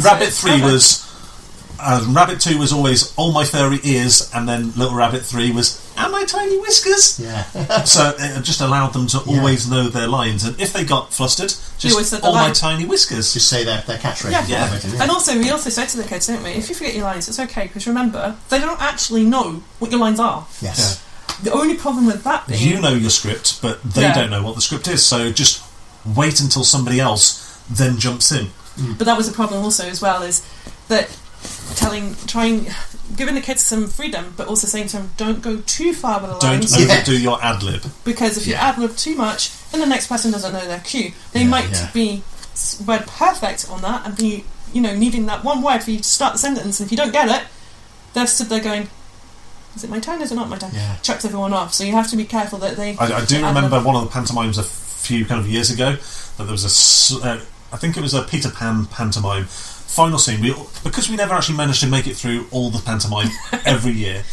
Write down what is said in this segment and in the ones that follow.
Rabbit 3 was... Rabbit 2 was always, "Oh, my furry ears," and then Little Rabbit 3 was, "And my tiny whiskers." Yeah. So it just allowed them to always know their lines, and if they got flustered, just, "Oh, my tiny whiskers." Just say their catchphrase. Yeah. And also, we also said to the kids, didn't we, if you forget your lines, it's okay, because remember, they don't actually know what your lines are. Yes. The only problem with that being... You know your script, but they don't know what the script is, so just wait until somebody else then jumps in. But that was the problem also as well, is that giving the kids some freedom, but also saying to them, don't go too far with the lines. Don't overdo your ad-lib. Because if you ad-lib too much, then the next person doesn't know their cue. They might be word perfect on that and be, needing that one word for you to start the sentence, and if you don't get it, they're stood there going, is it my turn, is it not my turn? Yeah. Chucks everyone off. So you have to be careful that they... I do remember one of the pantomimes a few kind of years ago, that there was I think it was a Peter Pan pantomime. Final scene, because we never actually managed to make it through all the pantomime every year,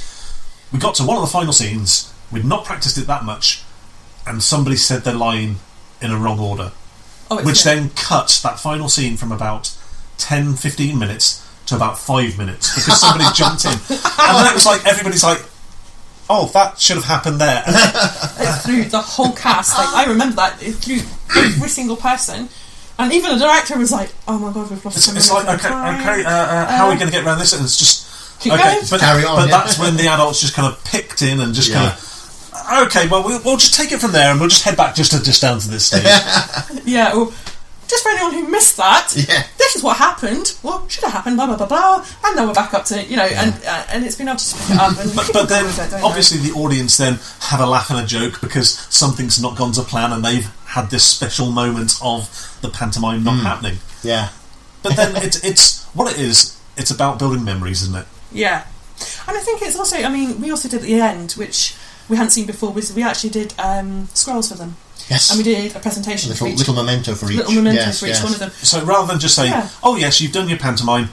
we got to one of the final scenes, we'd not practiced it that much, and somebody said their line in a wrong order, which then cut that final scene from about 10-15 minutes to about 5 minutes, because somebody jumped in, and then it was like, everybody's like, "Oh, that should have happened there." It threw the whole cast. I remember that. It threw every single person. And even the director was like, "Oh my god, we've lost someone." It's like, okay, how are we going to get around this? And it's just keep going. But carry on. But that's when the adults just kind of picked in and just kind of, okay, well, we'll just take it from there, and we'll just head back just down to this stage. Yeah. Well, just for anyone who missed that, this is what happened. Well, should have happened. Blah blah blah blah. And now we're back up to and it's been able to pick it up. And but then obviously the audience then have a laugh and a joke because something's not gone to plan, and they've had this special moment of the pantomime not happening. Yeah. But then it's what it is. It's about building memories, isn't it? Yeah. And I think it's also, we also did at the end, which we hadn't seen before, was we actually did scrolls for them. Yes. And we did a presentation for each. Little memento for each. Little memento for each one of them. So rather than just say, "Oh yes, you've done your pantomime.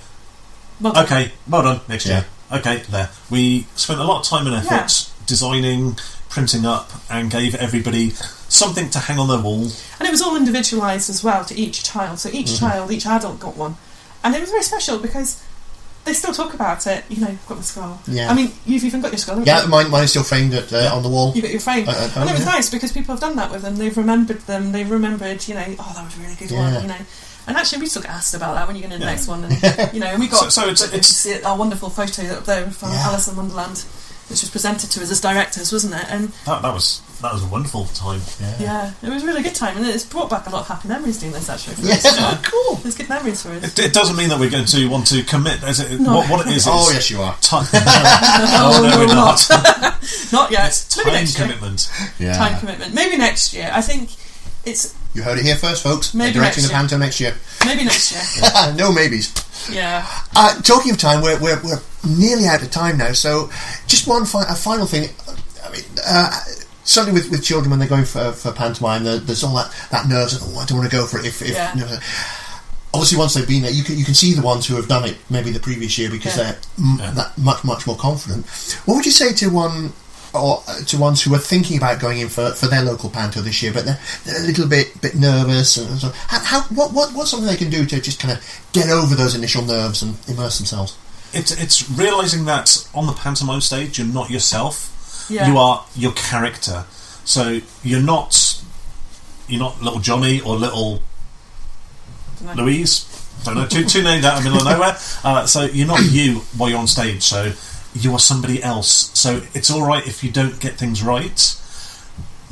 Well done, next year." Okay, there. We spent a lot of time and effort designing, printing up, and gave everybody something to hang on their wall. And it was all individualised as well to each child. So each child, each adult got one. And it was very special because they still talk about it. Got the scroll. Yeah. You've even got your scroll. Yeah, mine is still framed on the wall. You got your frame. And it was nice because people have done that with them. They've remembered them. They've remembered, oh, that was a really good one, And actually, we still get asked about that when you're going to the next one. And, and we got it's our wonderful photo up there from Alice in Wonderland, which was presented to us as directors, wasn't it? And that was a wonderful time. Yeah, it was a really good time, and it's brought back a lot of happy memories doing this. Actually, cool. It's good memories for us. It doesn't mean that we're going to want to commit. No. What it is? Oh yes, you are. No, we're not. Not yet. It's time commitment. Yeah. Time commitment. Maybe next year. I think it's. You heard it here first, folks. Maybe They're directing the panto next year. Maybe next year. No maybes. Yeah. Talking of time, we're nearly out of time now. So, just a final thing. Certainly with children when they're going for pantomime, there's all that nerves. I don't want to go for it. Obviously, once they've been there, you can see the ones who have done it maybe the previous year because they're that much more confident. What would you say to to ones who are thinking about going in for their local panto this year, but they're a little bit nervous? And so, what's something they can do to just kind of get over those initial nerves and immerse themselves? It's realising that on the pantomime stage, you're not yourself. Yeah. You are your character. So you're not little Johnny or little Louise. Don't know, two names out in the middle of nowhere. So you're not you while you're on stage. So you are somebody else. So it's all right if you don't get things right.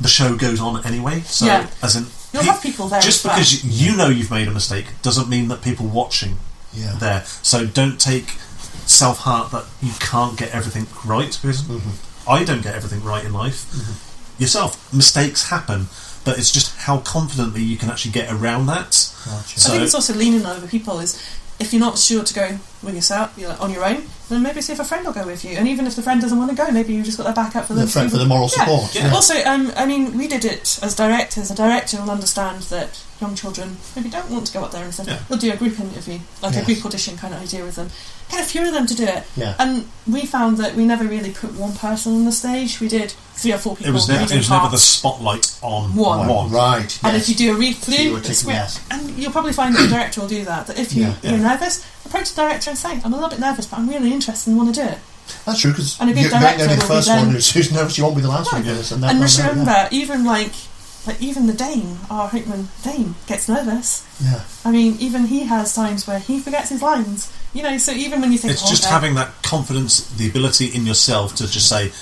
The show goes on anyway. So as in, you'll have people there. Just because you know you've made a mistake doesn't mean that people watching there. So don't take self-heart that you can't get everything right, because I don't get everything right in life. Yourself, mistakes happen, but it's just how confidently you can actually get around that. Gotcha. So I think it's also leaning on other people. Is if you're not sure to go with yourself, on your own, then maybe see if a friend will go with you. And even if the friend doesn't want to go, maybe you've just got their back up for them. The friend for the moral support. Yeah. Also, I mean, we did it as directors. A director will understand that young children maybe don't want to go up there and stuff. Yeah. We'll do a group interview, like a group audition kind of idea with them. Get a few of them to do it. Yeah. And we found that we never really put one person on the stage. We did 3 or 4 people. It was never the spotlight on one. Right. Yes. And if you do a read through, and you'll probably find that the director will do that. That if you're nervous, approach the director and say, I'm a little bit nervous, but I'm really interested and want to do it. That's true, because you're not going to be the first one who's nervous, you won't be the last one. And just remember, even even the Dane, our Hoopman Dane, gets nervous. Yeah. I mean, even he has times where he forgets his lines. So even when you think... It's just having that confidence, the ability in yourself to just say,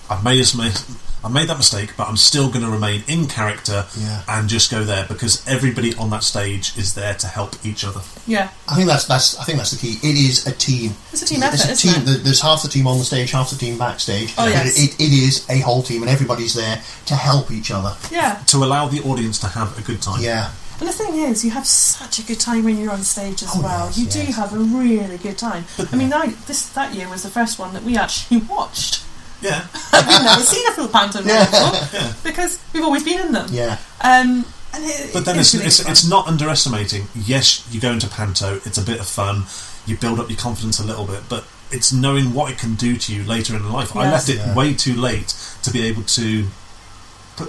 I've made that mistake, but I'm still going to remain in character and just go there, because everybody on that stage is there to help each other. Yeah. I think that's the key. It is a team. It's a team effort, isn't it? There's half the team on the stage, half the team backstage. Oh, yes. But it is a whole team, and everybody's there to help each other. Yeah. To allow the audience to have a good time. Yeah. And the thing is, you have such a good time when you're on stage as well. You do have a really good time. I mean, that year was the first one that we actually watched. Yeah. We've never seen a full pantomime before, because we've always been in them. Yeah. But then it's not underestimating. Yes, you go into panto, it's a bit of fun, you build up your confidence a little bit, but it's knowing what it can do to you later in life. Yes. I left it way too late to be able to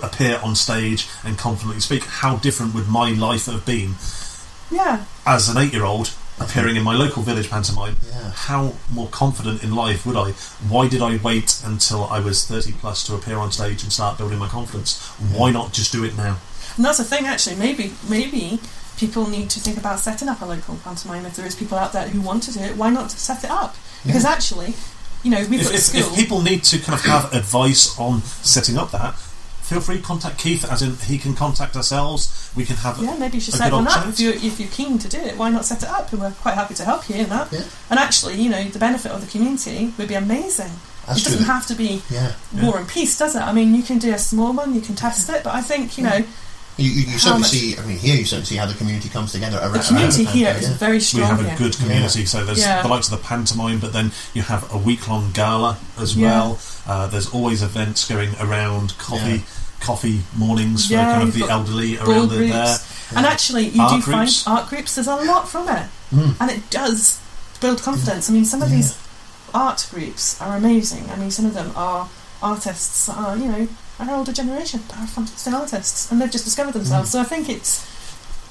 appear on stage and confidently speak. How different would my life have been as an 8-year-old appearing in my local village pantomime? How more confident in life would I? Why did I wait until I was 30 plus to appear on stage and start building my confidence? Why not just do it now? And that's the thing, actually. Maybe people need to think about setting up a local pantomime. If there is people out there who want to do it, why not set it up? Because actually, we've got school. If people need to kind of have advice on setting up that, feel free to contact Keith, as in he can contact ourselves. We can have maybe you should set one up if you're keen to do it. Why not set it up? And we're quite happy to help you in that. Yeah. And actually, the benefit of the community would be amazing. It doesn't have to be War and Peace, does it? I mean, you can do a small one, you can test it, but I think You certainly see. I mean, here you certainly see how the community comes together. The community here is very strong. We have a good community, so there's the likes of the pantomime, but then you have a week-long gala as well. There's always events going around, coffee mornings for kind of the elderly around it there. And actually, you do find art groups. There's a lot from it, and it does build confidence. I mean, some of these art groups are amazing. I mean, some of them are artists that are, an older generation that are fantastic artists, and they've just discovered themselves. So I think it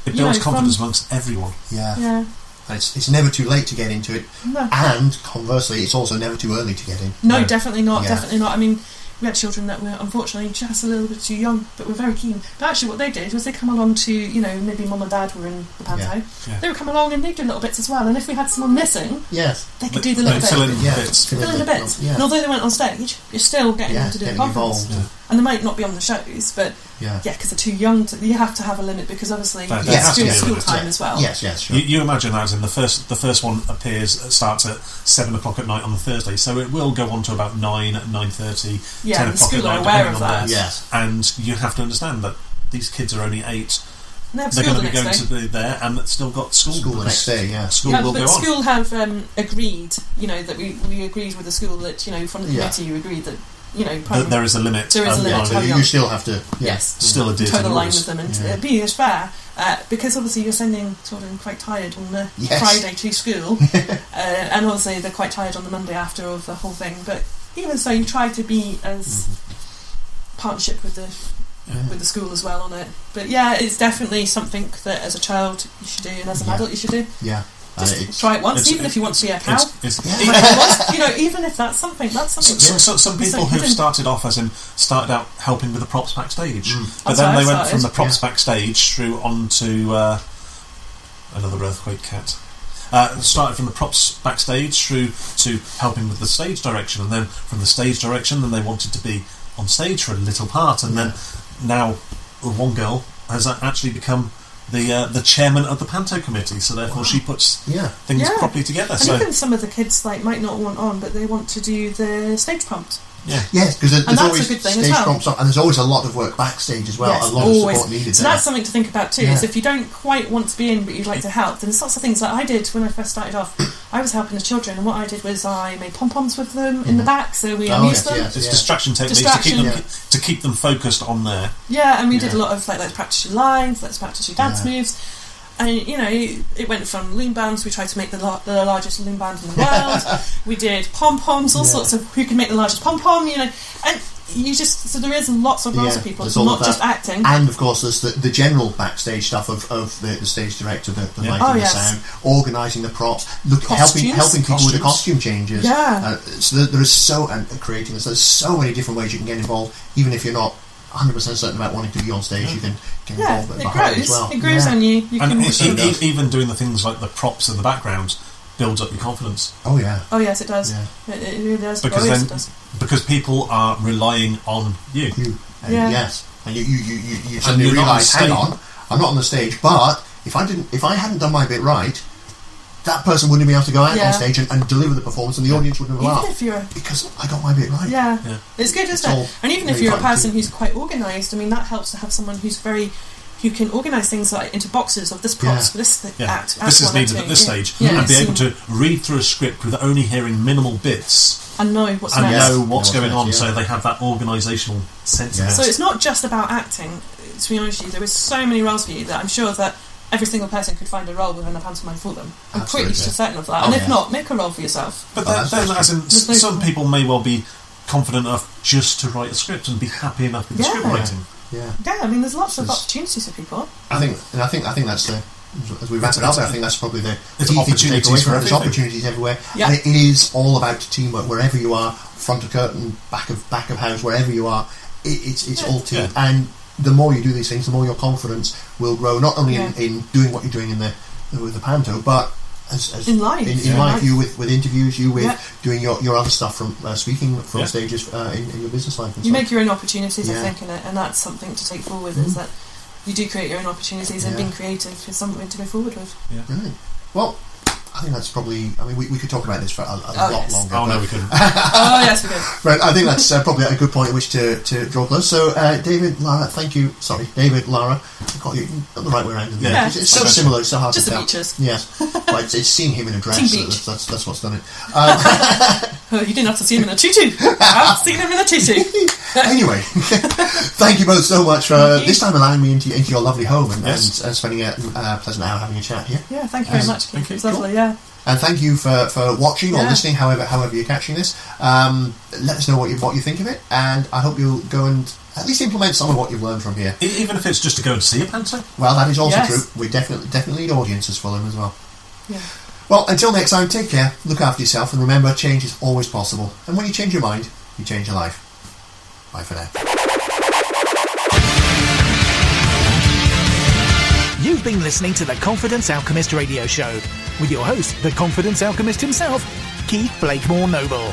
builds confidence amongst everyone. Yeah. It's never too late to get into it, and conversely, it's also never too early to get in. No, definitely not. Definitely not. I mean, we had children that were unfortunately just a little bit too young, but were very keen. But actually what they did was they come along to, maybe mum and dad were in the panto. They would come along and they'd do little bits as well. And if we had someone missing, they could do the little bits. Fill in the bits. And although they weren't on stage, you're still getting them to do the confidence. And they might not be on the shows, but because they're too young, you have to have a limit, because obviously it's doing school time as well. Yes, sure. You imagine that, and the first one starts at 7 o'clock at night on the Thursday, so it will go on to about 9, 9:30, 10 o'clock at night, aware of that. Yes. And you have to understand that these kids are only 8. They're going to be going to be there, and it's still got school the next day. School will go on. But school have agreed, that we agreed with the school that, from the committee you agreed that, there is a limit. There is a limit. You still have to still adhere to the line with them and be as fair, because obviously you're sending children quite tired on the Friday to school, and obviously they're quite tired on the Monday after of the whole thing. But even so, you try to be as partnership with the school as well on it. But it's definitely something that as a child you should do, and as an adult you should do. Just try it once, even if you want to be a cow. Even if that's something. Some people who've started out helping with the props backstage, but then they went from the props backstage through onto another earthquake cat. Started from the props backstage through to helping with the stage direction, and then from the stage direction, then they wanted to be on stage for a little part, and then now one girl has actually become the chairman of the Panto committee, so therefore she puts things properly together. And even some of the kids might not want on, but they want to do the stage prompts. Yes, because there's always stage prompts on, and there's always a lot of work backstage as well. A lot of support needed. So that's something to think about too. Is if you don't quite want to be in, but you'd like to help, then there's lots of things like I did when I first started off. I was helping the children, and what I did was I made pom-poms with them in the back, so we amused them. It's distraction techniques to keep them focused on there. Yeah, and we did a lot of let's practice your lines, let's practice your dance moves. And it went from loom bands. We tried to make the largest loom band in the world. We did pom-poms, all sorts of who can make the largest pom-pom, and so there is lots of roles of people. It's not just acting. And of course, there's the general backstage stuff of the stage director, the lighting, the sound, organising the props, helping people with the costume changes. Yeah. So there is creating this. There's so many different ways you can get involved, even if you're not 100% certain about wanting to be on stage. You can get involved behind it as well. It grows on you. Even doing the things like the props in the background builds up your confidence. Oh yeah. Oh yes, it does. Yeah. It really does. Because people are relying on you. Yes, and you suddenly realise, hang on, I'm not on the stage, but if I hadn't done my bit right, that person wouldn't be able to go out on stage and deliver the performance, and the audience wouldn't have laughed. Because I got my bit right. Yeah. It's good, isn't it? And even if you're a person who's quite organised, I mean, that helps to have someone who can organise things like into boxes of this props for this act. This is needed at this stage, and be able to read through a script with only hearing minimal bits. And know what's going on, so they have that organisational sense of it. So it's not just about acting. To be honest with you, there is so many roles for you that I'm sure that every single person could find a role within a pantomime for them. I'm pretty certain of that. And if not, make a role for yourself. But some people may well be confident enough just to write a script and be happy enough with the script writing. Yeah, I mean, there's lots of opportunities for people. I think that's the. As we wrap it up, I think that's probably the key opportunities thing to take away. There's opportunities everywhere. Yeah. And it is all about teamwork. Wherever you are, front of curtain, back of house, wherever you are, it's all team. Yeah. And the more you do these things, the more your confidence will grow. Not only in doing what you're doing with the panto, but as in life. In life, you with interviews, you with doing your other stuff from speaking from stages in your business life. And you make your own opportunities, I think, and that's something to take forward. Is that you do create your own opportunities, and being creative is something to go forward with. Yeah. Right. Well, I think that's probably. I mean, we could talk about this for a lot longer. Oh no, we couldn't. Oh yes, we could. Right. I think that's probably a good point at which to draw close. So, David, Lara, thank you. Sorry, David, Lara. I got you the right way around. It's so similar. It's so hard just to tell. Just Yes. But it's seeing him in a dress. That's what's done it. You didn't have to see him in a tutu. I've seen him in a tutu. Anyway, thank you both so much for this time allowing me into your lovely home and spending a pleasant hour having a chat here. Yeah, thank you very much. It was lovely. Yeah. And thank you for watching or listening, however you're catching this. Let us know what you think of it, and I hope you'll go and at least implement some of what you've learned from here. Even if it's just to go and see a panto. Well, that is also true. We definitely need audiences for them as well. Yeah. Well, until next time, take care, look after yourself, and remember, change is always possible. And when you change your mind, you change your life. Bye for now. You've been listening to the Confidence Alchemist radio show with your host, the Confidence Alchemist himself, Keith Blakemore Noble.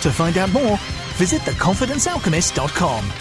To find out more, visit theconfidencealchemist.com.